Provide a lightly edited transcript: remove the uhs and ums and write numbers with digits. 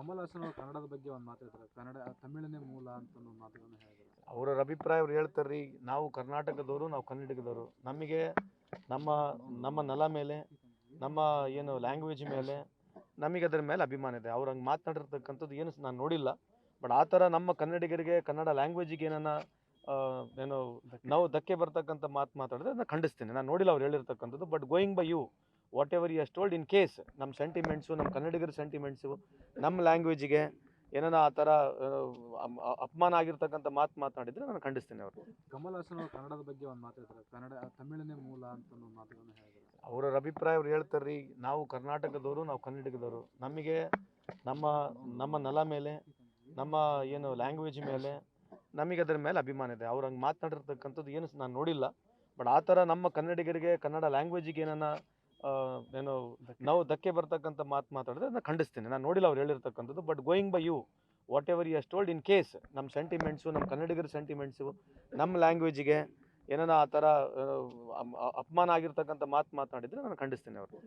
ಕಮಲ್ ಹಾಸನ್ ಅವರು ಕನ್ನಡದ ಬಗ್ಗೆ ಒಂದು ಮಾತಾಡ್ತಾರೆ, ಕನ್ನಡ ತಮಿಳನೇ ಮೂಲ ಅಂತ ಒಂದು ಮಾತುಗಳನ್ನು ಹೇಳಿದ್ದಾರೆ. ಅವರ ಅಭಿಪ್ರಾಯ ಅವ್ರು ಹೇಳ್ತಾರ್ರಿ. ನಾವು ಕರ್ನಾಟಕದವರು, ನಾವು ಕನ್ನಡಿಗದವರು. ನಮಗೆ ನಮ್ಮ ನಮ್ಮ ನೆಲ ಮೇಲೆ, ನಮ್ಮ ಏನು ಲ್ಯಾಂಗ್ವೇಜ್ ಮೇಲೆ ನಮಗೆ ಅದರ ಮೇಲೆ ಅಭಿಮಾನ ಇದೆ. ಅವ್ರು ಹಂಗೆ ಮಾತನಾಡಿರ್ತಕ್ಕಂಥದ್ದು ಏನು ನಾನು ನೋಡಿಲ್ಲ. ಬಟ್ ಆ ಥರ ನಮ್ಮ ಕನ್ನಡಿಗರಿಗೆ, ಕನ್ನಡ ಲ್ಯಾಂಗ್ವೇಜಿಗೆ ಏನು ನಾವು ಧಕ್ಕೆ ಬರ್ತಕ್ಕಂಥ ಮಾತಾಡಿದ್ರೆ ನಾನು ಖಂಡಿಸ್ತೀನಿ. ನಾನು ನೋಡಿಲ್ಲ ಅವ್ರು ಹೇಳಿರ್ತಕ್ಕಂಥದ್ದು. But going by you whatever you has told, in case ನಮ್ಮ ಸೆಂಟಿಮೆಂಟ್ಸು, ನಮ್ಮ ಕನ್ನಡಿಗರ ಸೆಂಟಿಮೆಂಟ್ಸು, ನಮ್ಮ ಲ್ಯಾಂಗ್ವೇಜಿಗೆ ಏನಾರ ಆ ಥರ ಅಪಮಾನ ಆಗಿರ್ತಕ್ಕಂಥ ಮಾತಾಡಿದ್ರೆ ನಾನು ಖಂಡಿಸ್ತೀನಿ ಅವರು. ಕಮಲ್ ಹಾಸನ್ ಅವರು ಕನ್ನಡದ ಬಗ್ಗೆ ಒಂದು ಮಾತಾಡ್ತಾರೆ, ಕನ್ನಡ ತಮಿಳನೇ ಮೂಲ ಅಂತ ಒಂದು ಮಾತುಗಳನ್ನು ಹೇಳಿದ್ದಾರೆ. ಅವರ ಅಭಿಪ್ರಾಯ ಅವ್ರು ಹೇಳ್ತಾರ್ರಿ. ನಾವು ಕರ್ನಾಟಕದವರು, ನಾವು ಕನ್ನಡಿಗದವರು. ನಮಗೆ ನಮ್ಮ ನಮ್ಮ ನೆಲ ಮೇಲೆ, ನಮ್ಮ ಏನು ಲ್ಯಾಂಗ್ವೇಜ್ ಮೇಲೆ ನಮಗೆ ಅದರ ಮೇಲೆ ಅಭಿಮಾನ ಇದೆ. ಅವ್ರು ಹಂಗೆ ಮಾತನಾಡಿರ್ತಕ್ಕಂಥದ್ದು ಏನು ನಾನು ನೋಡಿಲ್ಲ. ಬಟ್ ಆ ಥರ ನಮ್ಮ ಕನ್ನಡಿಗರಿಗೆ, ಕನ್ನಡ ಲ್ಯಾಂಗ್ವೇಜಿಗೆ ಏನು ನಾವು ಧಕ್ಕೆ ಬರ್ತಕ್ಕಂಥ ಮಾತಾಡಿದ್ರೆ ನಾನು ಖಂಡಿಸ್ತೀನಿ. ನಾನು ನೋಡಿಲ್ಲ ಅವ್ರು ಹೇಳಿರ್ತಕ್ಕಂಥದ್ದು. But going by you whatever you has told, in case ನಮ್ಮ ಸೆಂಟಿಮೆಂಟ್ಸು, ನಮ್ಮ ಕನ್ನಡಿಗರ ಸೆಂಟಿಮೆಂಟ್ಸು, ನಮ್ಮ ಲ್ಯಾಂಗ್ವೇಜಿಗೆ ಏನಾರ ಆ ಥರ ಅಪಮಾನ ಆಗಿರ್ತಕ್ಕಂಥ ಮಾತಾಡಿದ್ರೆ ನಾನು ಖಂಡಿಸ್ತೀನಿ ಅವರು.